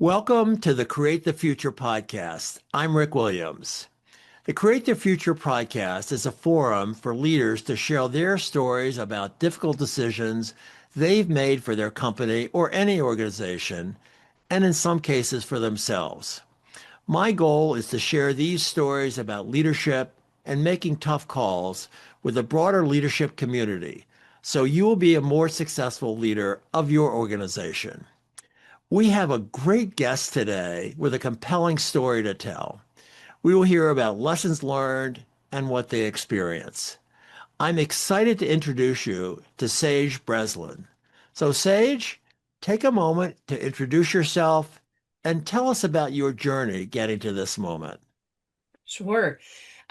Welcome to the Create the Future podcast. I'm Rick Williams. The Create the Future podcast is a forum for leaders to share their stories about difficult decisions they've made for their company or any organization, and in some cases for themselves. My goal is to share these stories about leadership and making tough calls with a broader leadership community so you will be a more successful leader of your organization. We have a great guest today with a compelling story to tell. We will hear about lessons learned and what they experience. I'm excited to introduce you to Sage Breslin. So, Sage, take a moment to introduce yourself and tell us about your journey getting to this moment. Sure.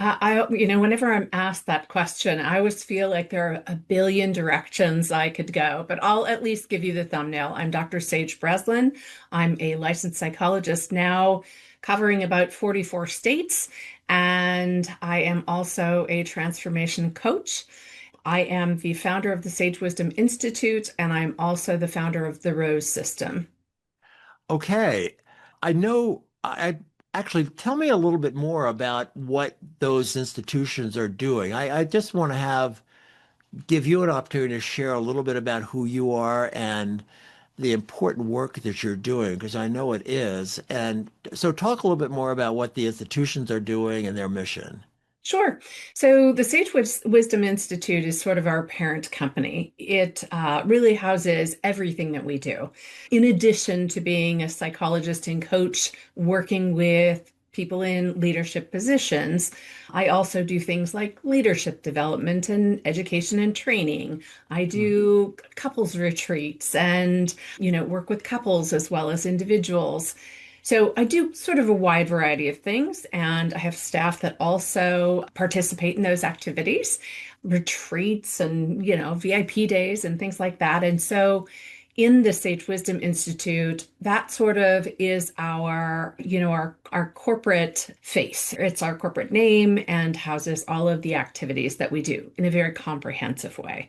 Whenever I'm asked that question, I always feel like there are a billion directions I could go, but I'll at least give you the thumbnail. I'm Dr. Sage Breslin. I'm a licensed psychologist now covering about 44 states, and I am also a transformation coach. I am the founder of the Sage Wisdom Institute, and I'm also the founder of the Rose System. Okay, I know. I actually tell me a little bit more about what those institutions are doing. I just want to give you an opportunity to share a little bit about who you are and the important work that you're doing, because I know it is. And so talk a little bit more about what the institutions are doing and their mission. Sure. So the Wisdom Institute is sort of our parent company. It really houses everything that we do. In addition to being a psychologist and coach working with people in leadership positions, I also do things like leadership development and education and training. I do couples retreats and, work with couples as well as individuals. So I do sort of a wide variety of things, and I have staff that also participate in those activities, retreats and, VIP days and things like that. And so in the Sage Wisdom Institute, that sort of is our corporate face. It's our corporate name and houses all of the activities that we do in a very comprehensive way.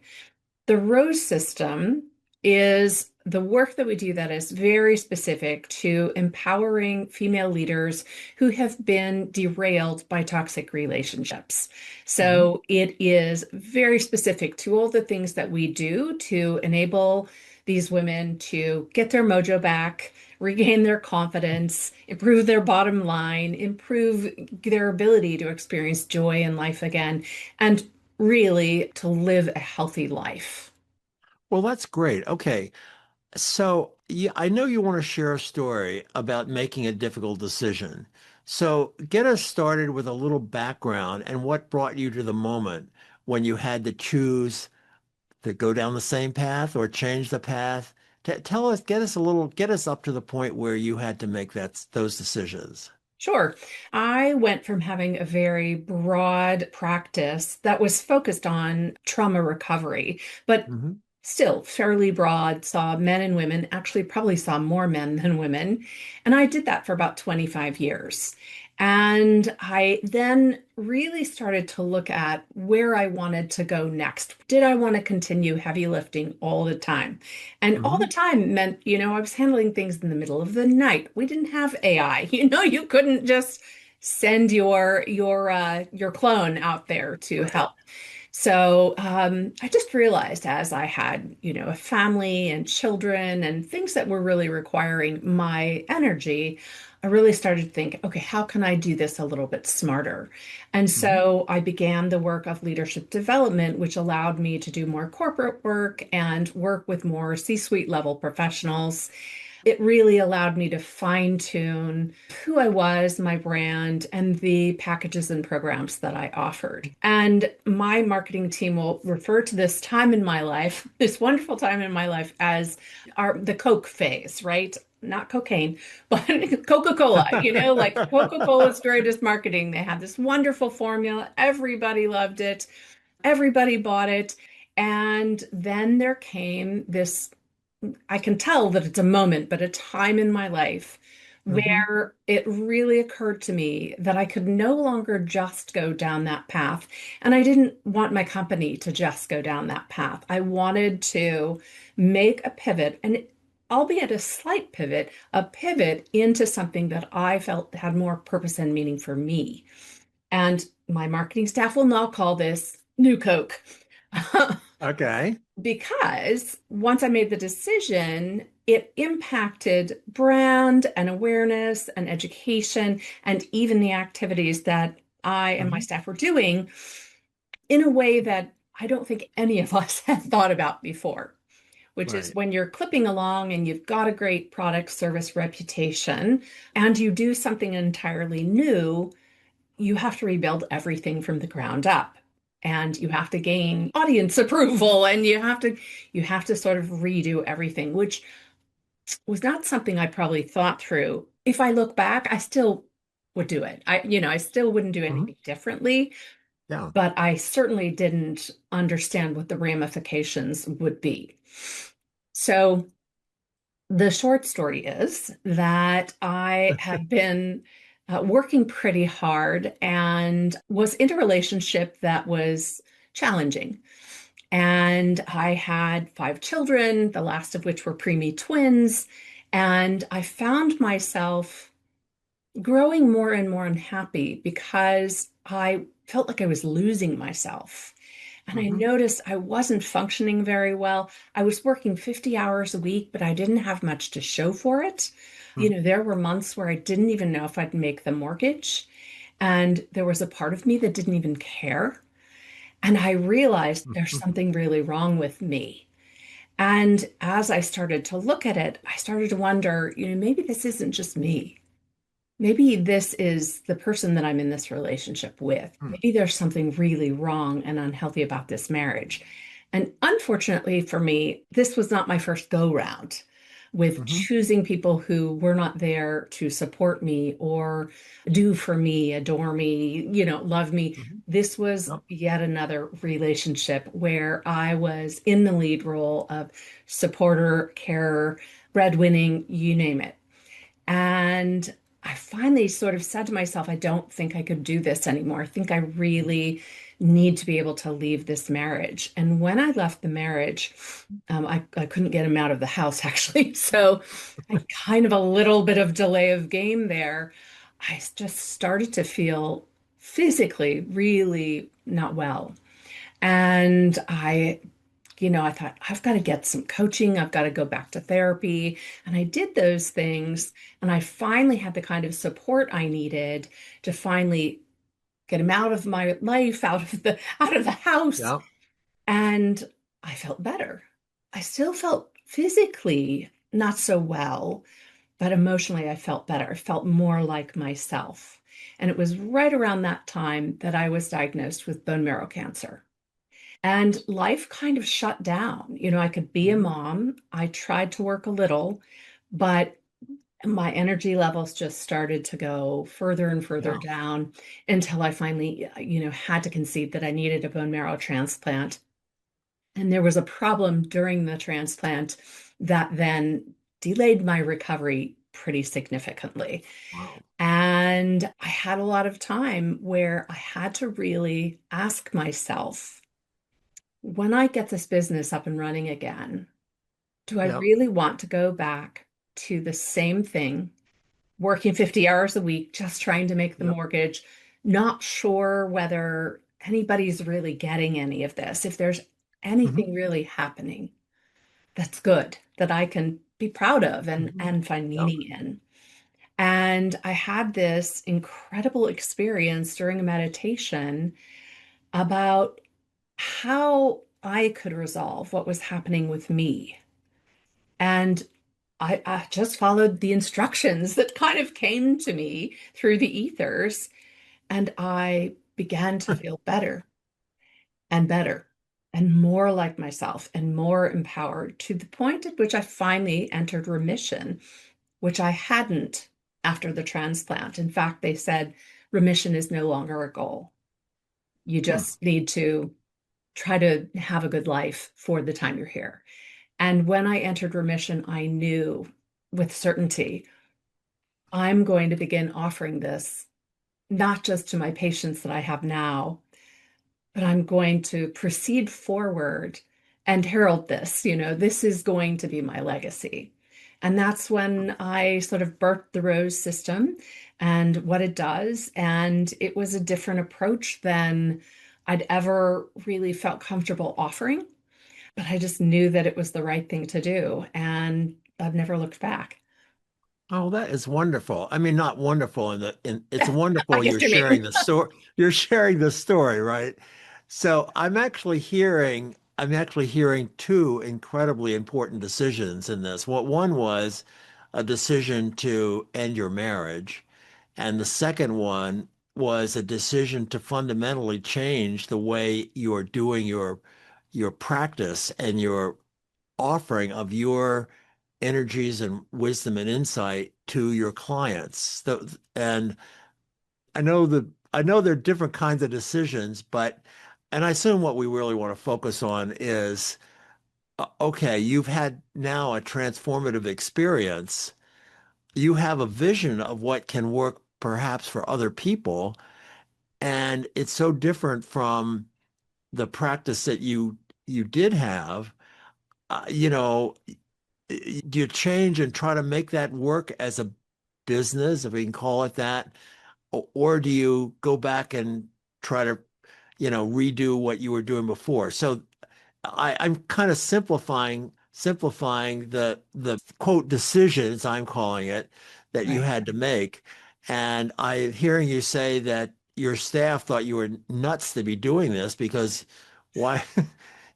The Rose System is the work that we do that is very specific to empowering female leaders who have been derailed by toxic relationships. Mhm. So it is very specific to all the things that we do to enable these women to get their mojo back, regain their confidence, improve their bottom line, improve their ability to experience joy in life again, and really to live a healthy life. Well, that's great. Okay. So I know you want to share a story about making a difficult decision. So get us started with a little background and what brought you to the moment when you had to choose to go down the same path or change the path. Tell us, get us up to the point where you had to make those decisions. Sure. I went from having a very broad practice that was focused on trauma recovery, but Hmm. still fairly broad, saw men and women, actually probably saw more men than women. And I did that for about 25 years. And I then really started to look at where I wanted to go next. Did I want to continue heavy lifting all the time? And all the Hmm. time meant, I was handling things in the middle of the night. We didn't have AI. You couldn't just send your clone out there to help. So I just realized as I had, a family and children and things that were really requiring my energy, I really started to think, okay, how can I do this a little bit smarter? And Hmm. so I began the work of leadership development, which allowed me to do more corporate work and work with more C-suite level professionals. It really allowed me to fine tune who I was, my brand, and the packages and programs that I offered. And my marketing team will refer to this time in my life, this wonderful time in my life, as the Coke phase, right? Not cocaine, but Coca-Cola, like Coca-Cola's greatest marketing. They had this wonderful formula. Everybody loved it. Everybody bought it. And then there came this, I can tell that it's a moment, but a time in my life Hmm. where it really occurred to me that I could no longer just go down that path. And I didn't want my company to just go down that path. I wanted to make a pivot. And albeit a slight pivot, a pivot into something that I felt had more purpose and meaning for me. And my marketing staff will now call this New Coke. Okay. Because once I made the decision, it impacted brand and awareness and education and even the activities that I and my Hmm. staff were doing in a way that I don't think any of us had thought about before, which is Right. when you're clipping along and you've got a great product, service, reputation, and you do something entirely new, you have to rebuild everything from the ground up. And you have to gain audience approval and you have to sort of redo everything, which was not something I probably thought through. If I look back, I still would do it. I still wouldn't do Hmm. anything differently, Yeah. but I certainly didn't understand what the ramifications would be. So the short story is that I have been working pretty hard and was in a relationship that was challenging. And I had 5 children, the last of which were preemie twins. And I found myself growing more and more unhappy because I felt like I was losing myself. And I Hmm. noticed I wasn't functioning very well. I was working 50 hours a week, but I didn't have much to show for it. There were months where I didn't even know if I'd make the mortgage. And there was a part of me that didn't even care. And I realized there's Hmm. something really wrong with me. And as I started to look at it, I started to wonder, maybe this isn't just me. Maybe this is the person that I'm in this relationship with. Maybe there's something really wrong and unhealthy about this marriage. And unfortunately for me, this was not my first go round with Hmm. choosing people who were not there to support me or do for me, adore me, love me. Hmm. This was Yep. yet another relationship where I was in the lead role of supporter, carer, breadwinning, you name it. And I finally sort of said to myself, I don't think I could do this anymore. I think I really need to be able to leave this marriage. And when I left the marriage, I couldn't get him out of the house actually. So I kind of a little bit of delay of game there. I just started to feel physically really not well. And I thought, I've got to get some coaching. I've got to go back to therapy. And I did those things. And I finally had the kind of support I needed to finally get him out of my life, out of the house. Yeah. And I felt better. I still felt physically not so well, but emotionally I felt better. I felt more like myself. And it was right around that time that I was diagnosed with bone marrow cancer. And life kind of shut down. I could be a Hmm. mom. I tried to work a little, but my energy levels just started to go further and further Yeah. down until I finally, had to concede that I needed a bone marrow transplant. And there was a problem during the transplant that then delayed my recovery pretty significantly. Wow. And I had a lot of time where I had to really ask myself, when I get this business up and running again, do I Yep. really want to go back to the same thing, working 50 hours a week, just trying to make the Yep. mortgage, not sure whether anybody's really getting any of this, if there's Hmm. anything really happening that's good that I can be proud of and, Hmm. and find Yep. meaning in. And I had this incredible experience during a meditation about how I could resolve what was happening with me. And I just followed the instructions that kind of came to me through the ethers, and I began to feel better and better and more like myself and more empowered to the point at which I finally entered remission, which I hadn't after the transplant. In fact, they said remission is no longer a goal. You Hmm. just need to try to have a good life for the time you're here. And when I entered remission, I knew with certainty I'm going to begin offering this not just to my patients that I have now, but I'm going to proceed forward and herald this. This is going to be my legacy. And that's when I sort of birthed the Rose system and what it does. And it was a different approach than I'd ever really felt comfortable offering, but I just knew that it was the right thing to do. And I've never looked back. Oh, that is wonderful. I mean, not wonderful in it's I wonderful guess you're you sharing mean. the story. You're sharing the story, right? So I'm actually hearing two incredibly important decisions in this. What one was a decision to end your marriage, and the second one was a decision to fundamentally change the way you're doing your practice and your offering of your energies and wisdom and insight to your clients. And I know there are different kinds of decisions, but and I assume what we really want to focus on is okay, you've had now a transformative experience. You have a vision of what can work perhaps for other people, and it's so different from the practice that you did have. You know, do you change and try to make that work as a business, if we can call it that, or do you go back and try to, redo what you were doing before? So I'm kind of simplifying the quote decisions, I'm calling it, that you Right. had to make. And I'm hearing you say that your staff thought you were nuts to be doing this because why,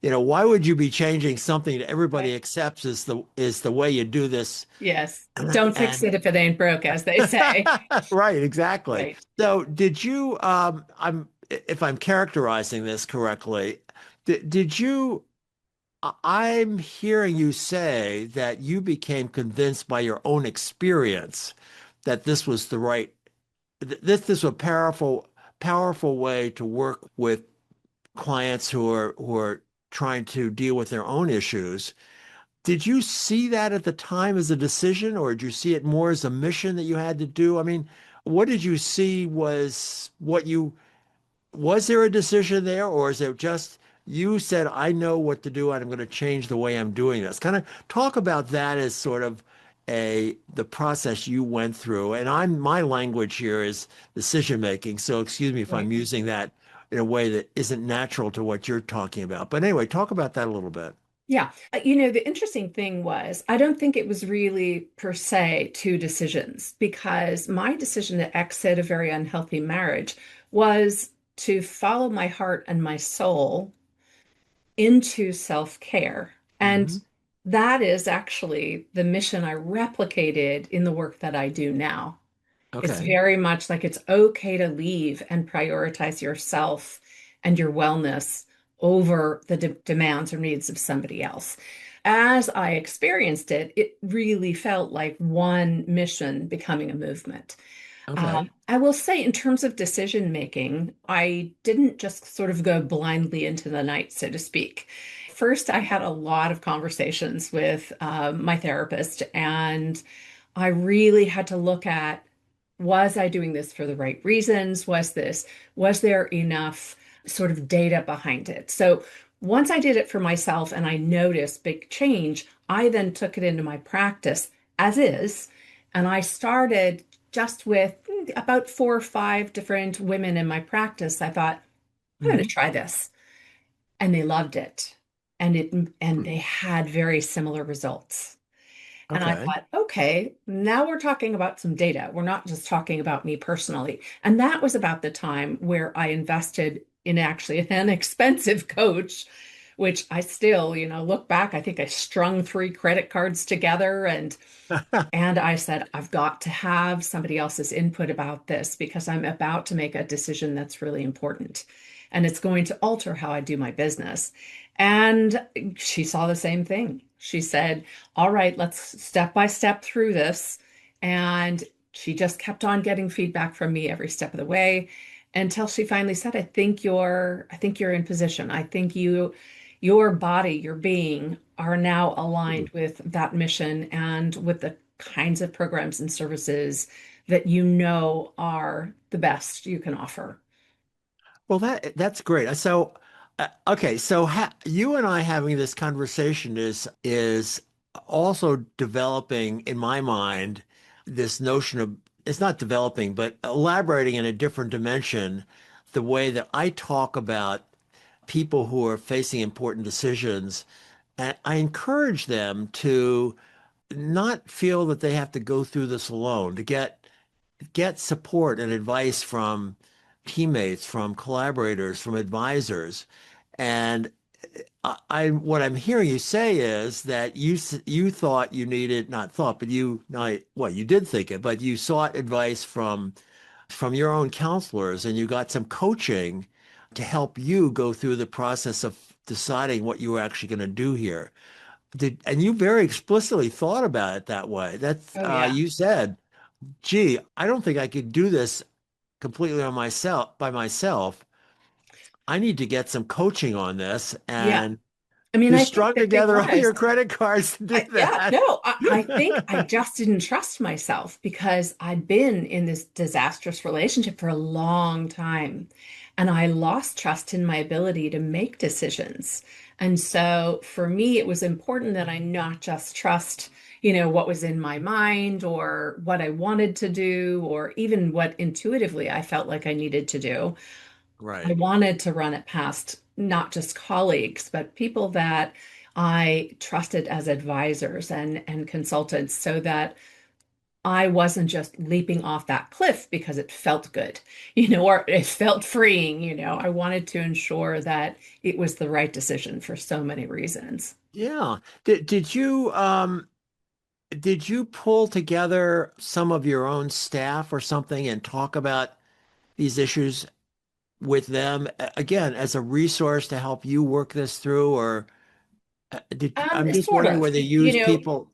why would you be changing something that everybody Right. accepts is the way you do this? Yes. Don't fix And it if it ain't broke, as they say. right, exactly. Right. So did you if I'm characterizing this correctly, did you I'm hearing you say that you became convinced by your own experience that this was the right this is a powerful way to work with clients who are trying to deal with their own issues. Did you see that at the time as a decision, or did you see it more as a mission that you had to do? I mean, what did you see was there a decision there, or is it just you said, I know what to do and I'm going to change the way I'm doing this? Kind of talk about that as sort of the process you went through. And my language here is decision making. So excuse me if I'm Right. using that in a way that isn't natural to what you're talking about. But anyway, talk about that a little bit. Yeah. The interesting thing was, I don't think it was really per se two decisions because my decision to exit a very unhealthy marriage was to follow my heart and my soul into self-care. And Hmm. that is actually the mission I replicated in the work that I do now. It's Okay. very much like it's okay to leave and prioritize yourself and your wellness over the demands or needs of somebody else. As I experienced it, it really felt like one mission becoming a movement. Okay. I will say, in terms of decision making, I didn't just sort of go blindly into the night, so to speak. First, I had a lot of conversations with my therapist, and I really had to look at, was I doing this for the right reasons? Was there enough sort of data behind it? So once I did it for myself and I noticed big change, I then took it into my practice as is. And I started just with about 4 or 5 different women in my practice. I thought, I'm going to Hmm. try this. And they loved it. And they had very similar results. And I Okay. thought, okay, now we're talking about some data. We're not just talking about me personally. And that was about the time where I invested in actually an expensive coach, which I still, look back. I think I strung 3 credit cards together and I said, I've got to have somebody else's input about this because I'm about to make a decision that's really important. And it's going to alter how I do my business. And she saw the same thing. She said, all right, let's step by step through this. And she just kept on getting feedback from me every step of the way until she finally said, I think you're in position. I think your body, your being are now aligned with that mission and with the kinds of programs and services that you know are the best you can offer. Well, that's great. So, okay, so you and I having this conversation is also developing in my mind this notion of it's not developing, but elaborating in a different dimension the way that I talk about people who are facing important decisions. And I encourage them to not feel that they have to go through this alone, to get support and advice from teammates, from collaborators, from advisors. And what I'm hearing you say is that you thought you needed, not thought, but you not well, you did think it, but you sought advice from your own counselors and you got some coaching to help you go through the process of deciding what you were actually going to do here. And you very explicitly thought about it that way. That's Oh, yeah. you said, "Gee, I don't think I could do this completely on myself by myself. I need to get some coaching on this." Yeah. And I mean, you I think strung the thing together all was, your credit cards to do yeah, that. no, I think I just didn't trust myself because I'd been in this disastrous relationship for a long time. And I lost trust in my ability to make decisions. And so for me, it was important that I not just trust, what was in my mind or what I wanted to do, or even what intuitively I felt like I needed to do. I Right. wanted to run it past not just colleagues, but people that I trusted as advisors and consultants so that I wasn't just leaping off that cliff because it felt good, or it felt freeing, I wanted to ensure that it was the right decision for so many reasons. Yeah. Did you pull together some of your own staff or something and talk about these issues with them again as a resource to help you work this through, or I'm just Sort wondering of, whether you use people.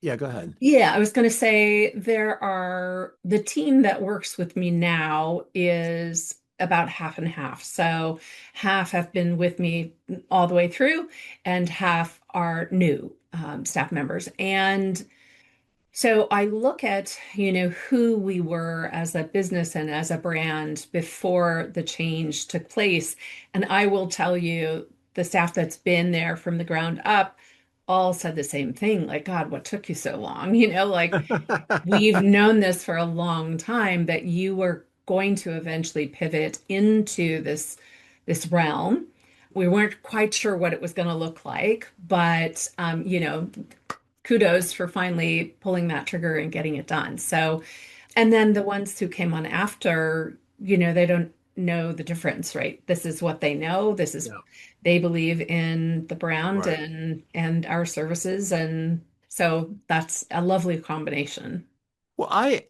Yeah, go ahead. Yeah, I was going to say the team that works with me now is about half and half. So half have been with me all the way through, and half are new staff members. And so I look at, who we were as a business and as a brand before the change took place. And I will tell you, the staff that's been there from the ground up all said the same thing, like, God, what took you so long? Like we've known this for a long time that you were going to eventually pivot into this realm. We weren't quite sure what it was going to look like, but kudos for finally pulling that trigger and getting it done. So, and then the ones who came on after, they don't know the difference, right? This is what they know. Yeah, They believe in the brand right. and our services. And so that's a lovely combination. Well, I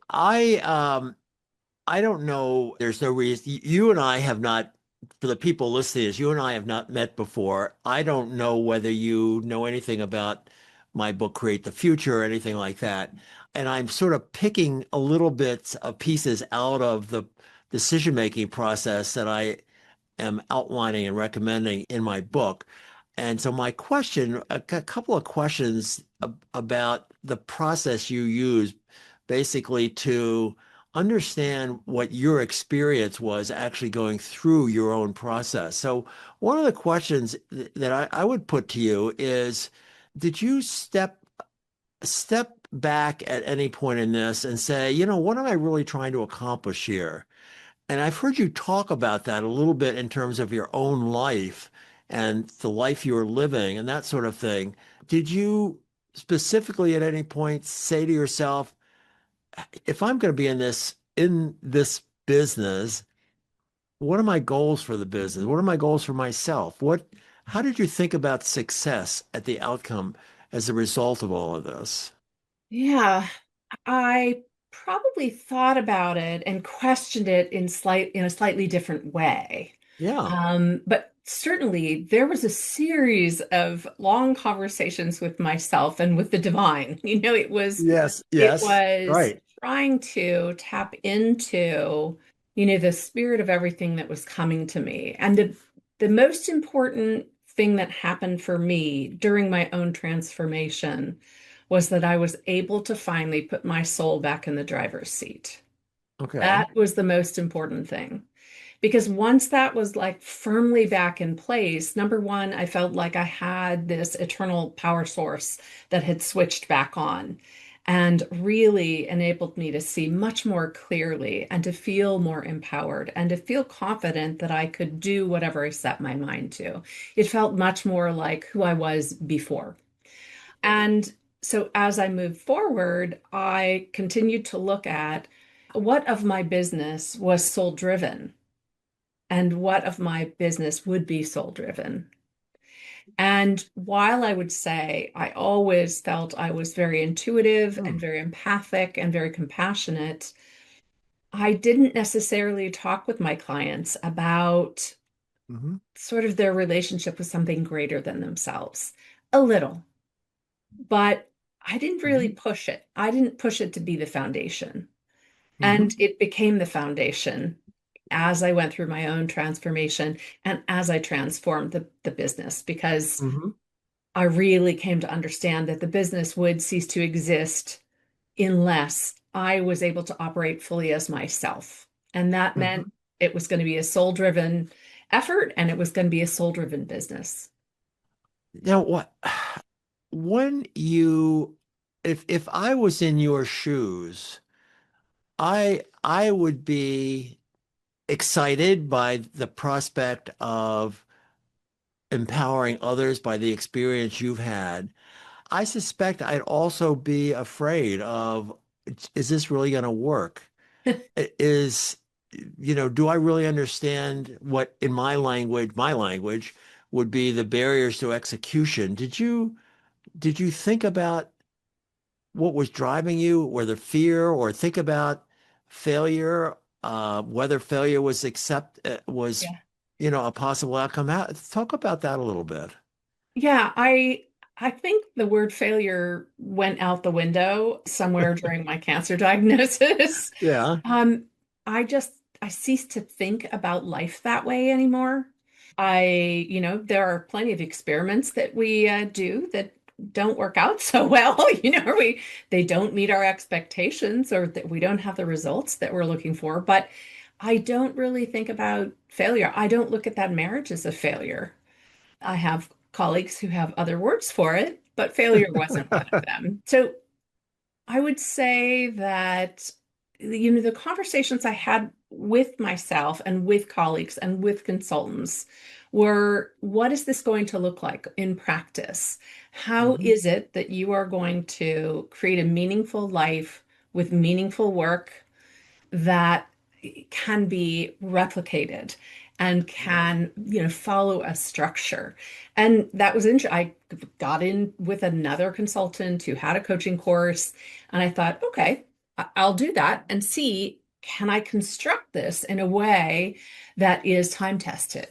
don't know. There's no reason. You and I have not, for the people listening, is you and I have not met before. I don't know whether you know anything about my book, Create the Future, or anything like that. And I'm sort of picking a little bit of pieces out of the decision-making process that I am outlining and recommending in my book. And so my question, a couple of questions about the process you use basically to understand what your experience was actually going through your own process. So one of the questions that I would put to you is, did you step back at any point in this and say, what am I really trying to accomplish here? And I've heard you talk about that a little bit in terms of your own life and the life you're living and that sort of thing. Did you specifically at any point say to yourself, if I'm going to be in this business, what are my goals for the business? What are my goals for myself? How did you think about success at the outcome as a result of all of this? Yeah, I probably thought about it and questioned it in a slightly different way. Yeah. But certainly there was a series of long conversations with myself and with the divine. Yes, It yes. was Right. trying to tap into, the spirit of everything that was coming to me. And the most important thing that happened for me during my own transformation was that I was able to finally put my soul back in the driver's seat. Okay. That was the most important thing Because once that was like firmly back in place, number one, I felt like I had this eternal power source that had switched back on and really enabled me to see much more clearly and to feel more empowered and to feel confident that I could do whatever I set my mind to. It felt much more like who I was before. And so as I moved forward, I continued to look at what of my business was soul driven and what of my business would be soul driven. And while I would say I always felt I was very intuitive and Hmm. very empathic and very compassionate, I didn't necessarily talk with my clients about Hmm. sort of their relationship with something greater than themselves. A little, but I didn't really Hmm. push it. I didn't push it to be the foundation. Hmm. And it became the foundation as I went through my own transformation and as I transformed the business, because Hmm. I really came to understand that the business would cease to exist unless I was able to operate fully as myself. And that meant Hmm. it was going to be a soul-driven effort and it was going to be a soul-driven business. Now, when you, if I was in your shoes, I would be excited by the prospect of empowering others by the experience you've had. I suspect I'd also be afraid of, is this really going to work? Is, do I really understand what in my language would be the barriers to execution? Did you think about what was driving you, whether fear or think about failure, whether failure was, Yeah. a possible outcome? Talk about that a little bit. Yeah, I think the word failure went out the window somewhere during my cancer diagnosis. Yeah. Um, I ceased to think about life that way anymore. There are plenty of experiments that we do that don't work out so well. They don't meet our expectations or that we don't have the results that we're looking for. But I don't really think about failure. I don't look at that marriage as a failure. I have colleagues who have other words for it, but failure wasn't one of them. So I would say that, the conversations I had with myself and with colleagues and with consultants were, what is this going to look like in practice? How Hmm. is it that you are going to create a meaningful life with meaningful work that can be replicated and can, follow a structure. And that was interesting. I got in with another consultant who had a coaching course, and I thought, okay, I'll do that and see, can I construct this in a way that is time tested?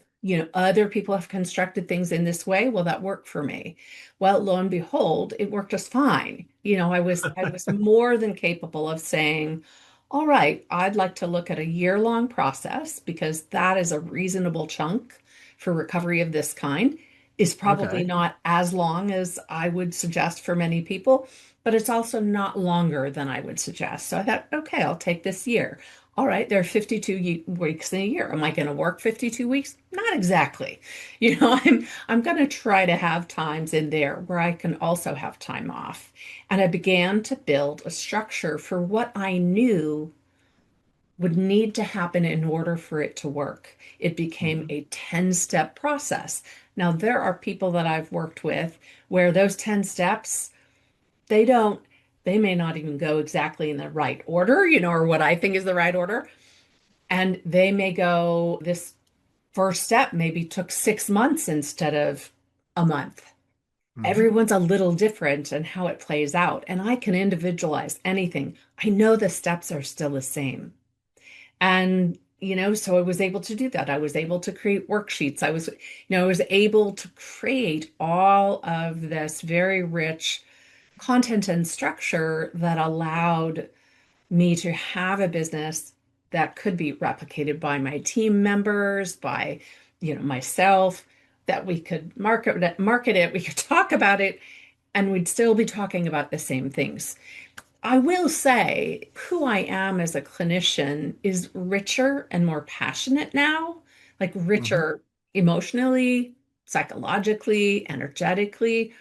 Other people have constructed things in this way. Will that work for me? Well, lo and behold, it worked just fine. I was more than capable of saying, all right, I'd like to look at a year-long process because that is a reasonable chunk for recovery of this kind. Is probably Okay. not as long as I would suggest for many people, but it's also not longer than I would suggest. So I thought, okay, I'll take this year. All right, there are 52 weeks in a year. Am I going to work 52 weeks? Not exactly. I'm going to try to have times in there where I can also have time off. And I began to build a structure for what I knew would need to happen in order for it to work. It became Hmm. a 10-step process. Now, there are people that I've worked with where those 10 steps, they don't, they may not even go exactly in the right order, or what I think is the right order. And they may go, this first step maybe took 6 months instead of a month. Hmm. Everyone's a little different and how it plays out. And I can individualize anything. I know the steps are still the same. And, so I was able to do that. I was able to create worksheets. I was able to create all of this very rich content and structure that allowed me to have a business that could be replicated by my team members, by, myself, that we could market it, we could talk about it, and we'd still be talking about the same things. I will say who I am as a clinician is richer and more passionate now, like Hmm. richer emotionally, psychologically, energetically.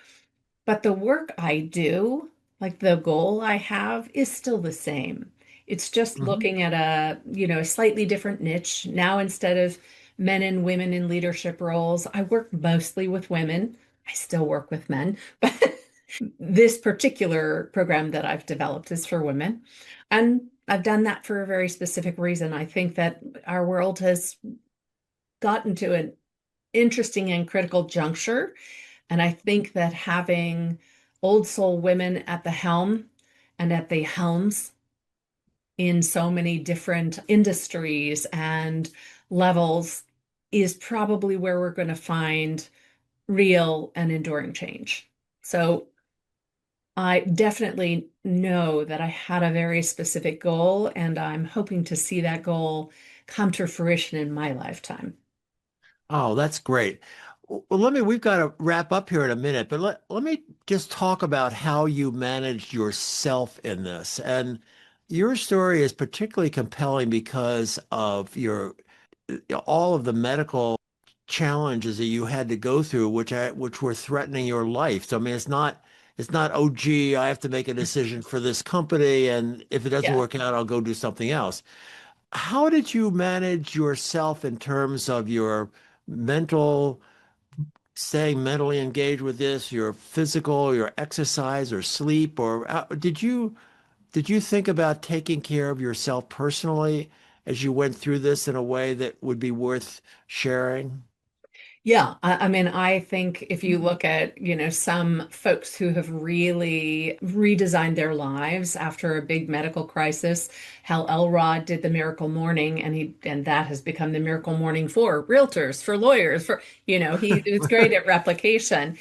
But the work I do, like the goal I have, is still the same. It's just Hmm. looking at a slightly different niche. Now, instead of men and women in leadership roles, I work mostly with women. I still work with men, but this particular program that I've developed is for women. And I've done that for a very specific reason. I think that our world has gotten to an interesting and critical juncture. And I think that having old soul women at the helm and at the helms in so many different industries and levels is probably where we're going to find real and enduring change. So I definitely know that I had a very specific goal, and I'm hoping to see that goal come to fruition in my lifetime. Oh, that's great. Well, we've got to wrap up here in a minute, but let me just talk about how you managed yourself in this. And your story is particularly compelling because of your all of the medical challenges that you had to go through, which were threatening your life. So I mean, it's not, oh gee, I have to make a decision for this company, and if it doesn't Yeah. work out, I'll go do something else. How did you manage yourself in terms of your mental, staying mentally engaged with this, your physical, your exercise or sleep, or did you think about taking care of yourself personally as you went through this in a way that would be worth sharing? Yeah, I mean, I think if you look at some folks who have really redesigned their lives after a big medical crisis, Hal Elrod did the Miracle Morning, and that has become the Miracle Morning for realtors, for lawyers, he was great at replication.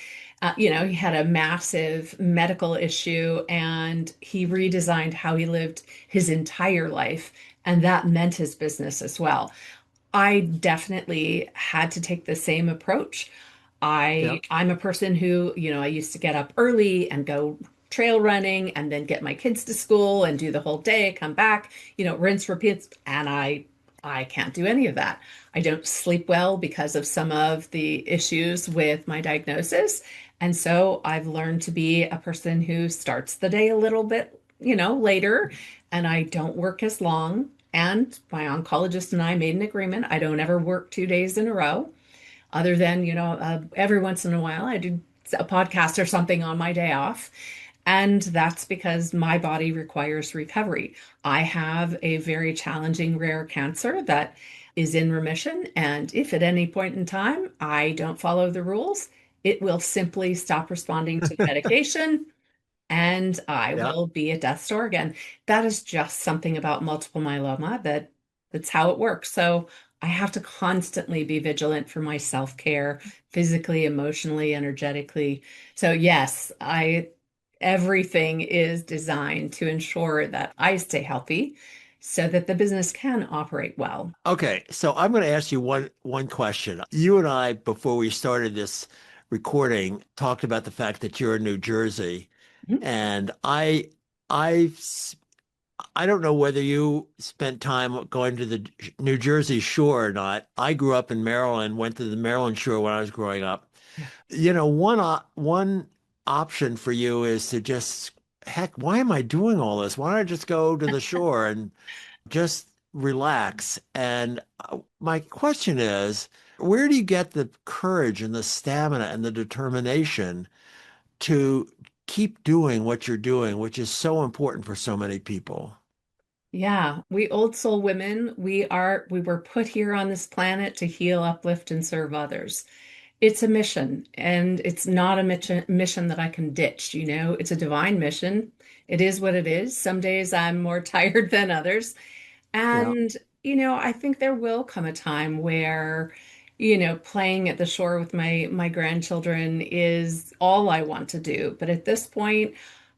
He had a massive medical issue and he redesigned how he lived his entire life, and that meant his business as well. I definitely had to take the same approach. Yeah. I'm a person who I used to get up early and go trail running and then get my kids to school and do the whole day, come back, rinse, repeat, and I can't do any of that. I don't sleep well because of some of the issues with my diagnosis. And so I've learned to be a person who starts the day a little bit later, and I don't work as long. And my oncologist and I made an agreement. I don't ever work 2 days in a row, other than every once in a while I do a podcast or something on my day off. And that's because my body requires recovery. I have a very challenging rare cancer that is in remission. And if at any point in time I don't follow the rules, it will simply stop responding to the medication and I Yeah. will be at death's door again. That is just something about multiple myeloma that's how it works. So I have to constantly be vigilant for my self-care, physically, emotionally, energetically. So yes, I everything is designed to ensure that I stay healthy so that the business can operate well. Okay, so I'm going to ask you one question. You and I, before we started this recording, talked about the fact that you're in New Jersey, Mhm. and I I don't know whether you spent time going to the New Jersey shore or not. I grew up in Maryland, went to the Maryland shore when I was growing up. Yeah. One option for you is to just, heck, why am I doing all this? Why don't I just go to the shore and just relax? And my question is, where do you get the courage and the stamina and the determination to keep doing what you're doing, which is so important for so many people? Yeah, we old soul women, we were put here on this planet to heal, uplift, and serve others. It's a mission, and it's not a mission that I can ditch. It's a divine mission. It is what it is. Some days I'm more tired than others. Yeah. And I think there will come a time where playing at the shore with my grandchildren is all I want to do. But at this point,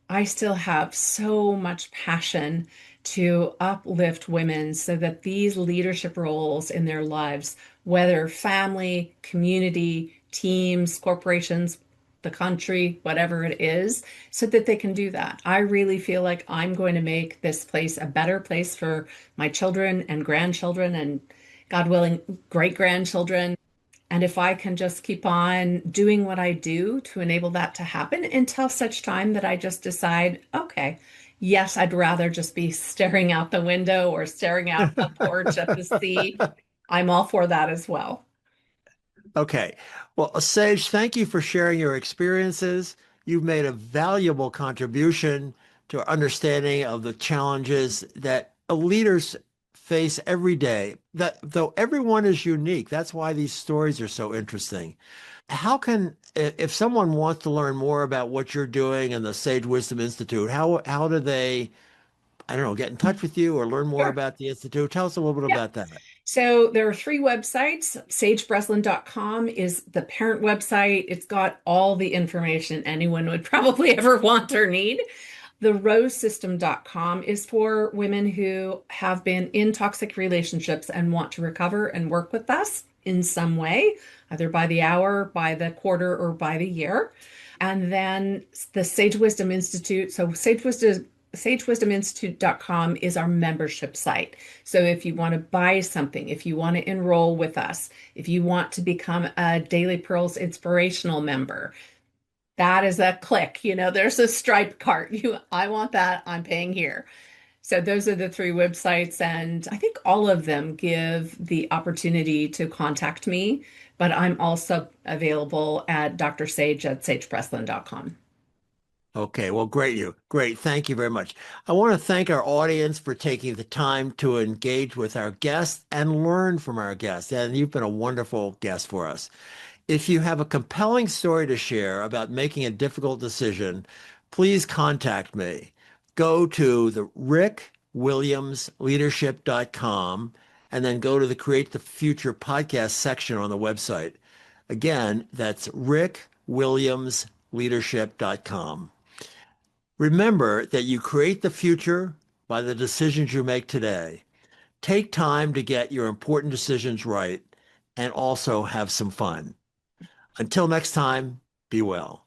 I still have so much passion to uplift women so that these leadership roles in their lives, whether family, community, teams, corporations, the country, whatever it is, so that they can do that. I really feel like I'm going to make this place a better place for my children and grandchildren and, God willing, great grandchildren. And if I can just keep on doing what I do to enable that to happen until such time that I just decide, okay, yes, I'd rather just be staring out the window or staring out the porch at the sea. I'm all for that as well. Okay. Well, Sage, thank you for sharing your experiences. You've made a valuable contribution to our understanding of the challenges that leaders face every day. That though everyone is unique, that's why these stories are so interesting. How can, if someone wants to learn more about what you're doing in the Sage Wisdom Institute, how do they, I don't know, get in touch with you or learn more Sure. about the Institute? Tell us a little bit Yeah. about that. So there are three websites. SageBreslin.com is the parent website. It's got all the information anyone would probably ever want or need. The rosesystem.com is for women who have been in toxic relationships and want to recover and work with us in some way, either by the hour, by the quarter, or by the year. And then the Sage Wisdom Institute. So sagewisdominstitute.com is our membership site. So if you want to buy something, if you want to enroll with us, if you want to become a Daily Pearls inspirational member, that is a click. There's a Stripe cart. I want that. I'm paying here. So those are the three websites, and I think all of them give the opportunity to contact me, but I'm also available at Dr. Sage at sagebreslin.com. Okay, well, great. Thank you very much. I want to thank our audience for taking the time to engage with our guests and learn from our guests. And you've been a wonderful guest for us. If you have a compelling story to share about making a difficult decision, please contact me. Go to the rickwilliamsleadership.com and then go to the Create the Future podcast section on the website. Again, that's rickwilliamsleadership.com. Remember that you create the future by the decisions you make today. Take time to get your important decisions right and also have some fun. Until next time, be well.